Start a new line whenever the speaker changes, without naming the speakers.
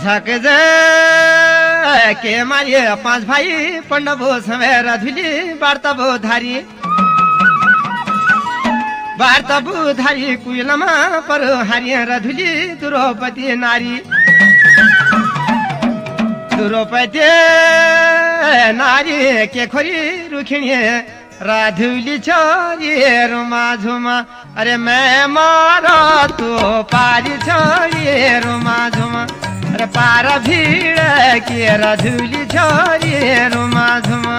छक जे के मारिए 5 भाइ पण्डवो समेर धुली वार्तवो धारी कुइलमा पर हारिएर धुली द्रौपदी नारी के खोरी रुखिणी राधुली छोरी रुमा झुमा अरे मैं मारा तो पारी छोरी रुमा झुमा अरे पार भीड़ के राधुली छोरी रुमा झुमा